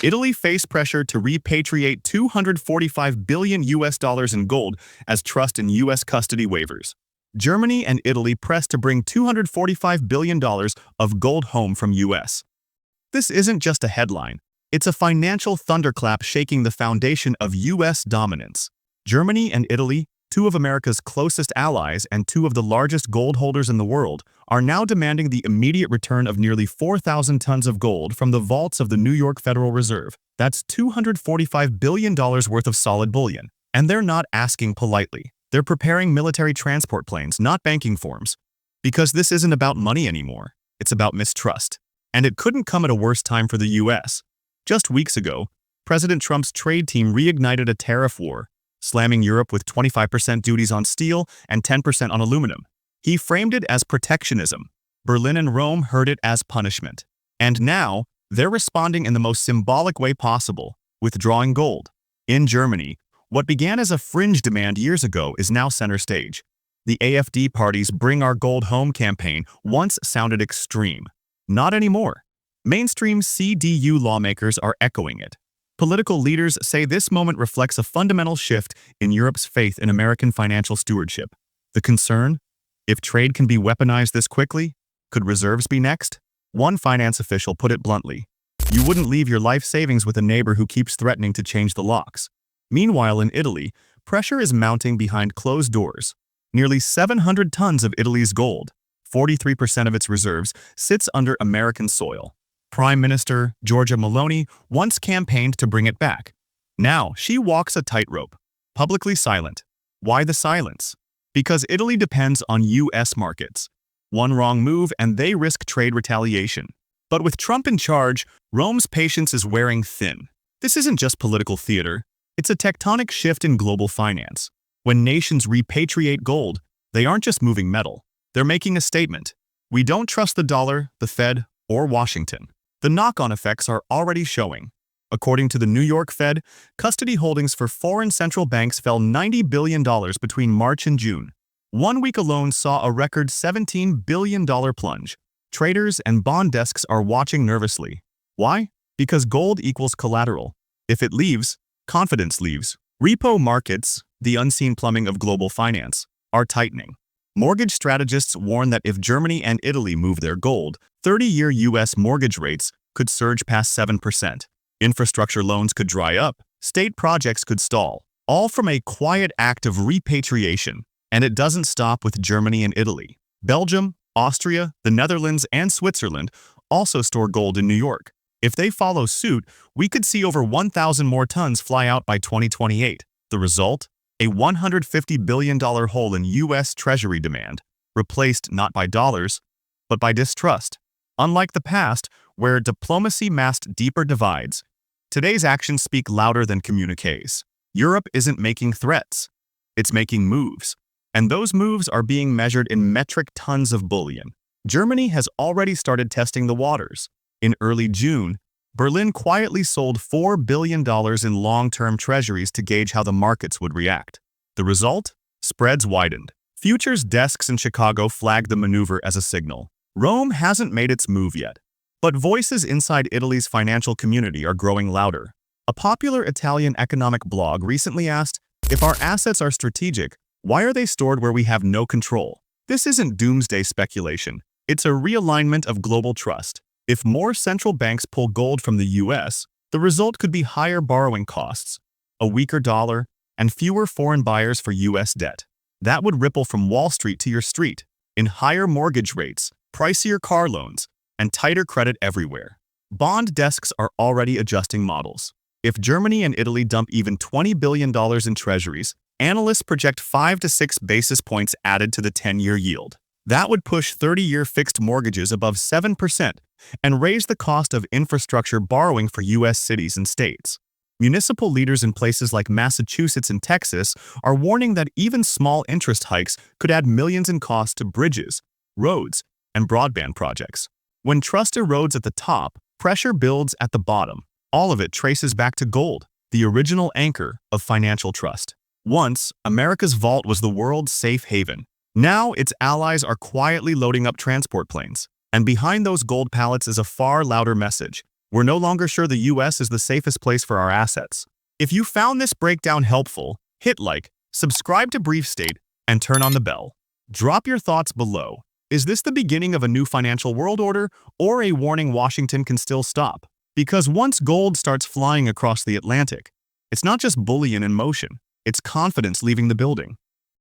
Italy faced pressure to repatriate $245 billion in gold as trust in U.S. custody wavers. Germany and Italy pressed to bring $245 billion of gold home from U.S. This isn't just a headline. It's a financial thunderclap shaking the foundation of U.S. dominance. Germany and Italy, two of America's closest allies and two of the largest gold holders in the world, are now demanding the immediate return of nearly 4,000 tons of gold from the vaults of the New York Federal Reserve. That's $245 billion worth of solid bullion. And they're not asking politely. They're preparing military transport planes, not banking forms. Because this isn't about money anymore. It's about mistrust. And it couldn't come at a worse time for the U.S. Just weeks ago, President Trump's trade team reignited a tariff war, slamming Europe with 25% duties on steel and 10% on aluminum. He framed it as protectionism. Berlin and Rome heard it as punishment. And now, they're responding in the most symbolic way possible, withdrawing gold. In Germany, what began as a fringe demand years ago is now center stage. The AfD party's Bring Our Gold Home campaign once sounded extreme. Not anymore. Mainstream CDU lawmakers are echoing it. Political leaders say this moment reflects a fundamental shift in Europe's faith in American financial stewardship. The concern? If trade can be weaponized this quickly, could reserves be next? One finance official put it bluntly. You wouldn't leave your life savings with a neighbor who keeps threatening to change the locks. Meanwhile, in Italy, pressure is mounting behind closed doors. Nearly 700 tons of Italy's gold, 43% of its reserves, sits under American soil. Prime Minister Giorgia Meloni once campaigned to bring it back. Now, she walks a tightrope, publicly silent. Why the silence? Because Italy depends on U.S. markets. One wrong move and they risk trade retaliation. But with Trump in charge, Rome's patience is wearing thin. This isn't just political theater. It's a tectonic shift in global finance. When nations repatriate gold, they aren't just moving metal. They're making a statement. We don't trust the dollar, the Fed, or Washington. The knock-on effects are already showing. According to the New York Fed, custody holdings for foreign central banks fell $90 billion between March and June. 1 week alone saw a record $17 billion plunge. Traders and bond desks are watching nervously. Why? Because gold equals collateral. If it leaves, confidence leaves. Repo markets, the unseen plumbing of global finance, are tightening. Mortgage strategists warn that if Germany and Italy move their gold, 30-year U.S. mortgage rates could surge past 7%. Infrastructure loans could dry up. State projects could stall. All from a quiet act of repatriation. And it doesn't stop with Germany and Italy. Belgium, Austria, the Netherlands, and Switzerland also store gold in New York. If they follow suit, we could see over 1,000 more tons fly out by 2028. The result? A $150 billion hole in U.S. Treasury demand, replaced not by dollars, but by distrust. Unlike the past, where diplomacy masked deeper divides, today's actions speak louder than communiques. Europe isn't making threats. It's making moves. And those moves are being measured in metric tons of bullion. Germany has already started testing the waters. In early June, Berlin quietly sold $4 billion in long-term treasuries to gauge how the markets would react. The result? Spreads widened. Futures desks in Chicago flagged the maneuver as a signal. Rome hasn't made its move yet. But voices inside Italy's financial community are growing louder. A popular Italian economic blog recently asked, if our assets are strategic, why are they stored where we have no control? This isn't doomsday speculation. It's a realignment of global trust. If more central banks pull gold from the U.S., the result could be higher borrowing costs, a weaker dollar, and fewer foreign buyers for U.S. debt. That would ripple from Wall Street to your street, in higher mortgage rates, pricier car loans, and tighter credit everywhere. Bond desks are already adjusting models. If Germany and Italy dump even $20 billion in treasuries, analysts project 5 to 6 basis points added to the 10-year yield. That would push 30-year fixed mortgages above 7% and raise the cost of infrastructure borrowing for U.S. cities and states. Municipal leaders in places like Massachusetts and Texas are warning that even small interest hikes could add millions in cost to bridges, roads, and broadband projects. When trust erodes at the top, pressure builds at the bottom. All of it traces back to gold, the original anchor of financial trust. Once, America's vault was the world's safe haven. Now, its allies are quietly loading up transport planes. And behind those gold pallets is a far louder message. We're no longer sure the US is the safest place for our assets. If you found this breakdown helpful, hit like, subscribe to Brief State, and turn on the bell. Drop your thoughts below. Is this the beginning of a new financial world order, or a warning Washington can still stop? Because once gold starts flying across the Atlantic, it's not just bullion in motion, it's confidence leaving the building.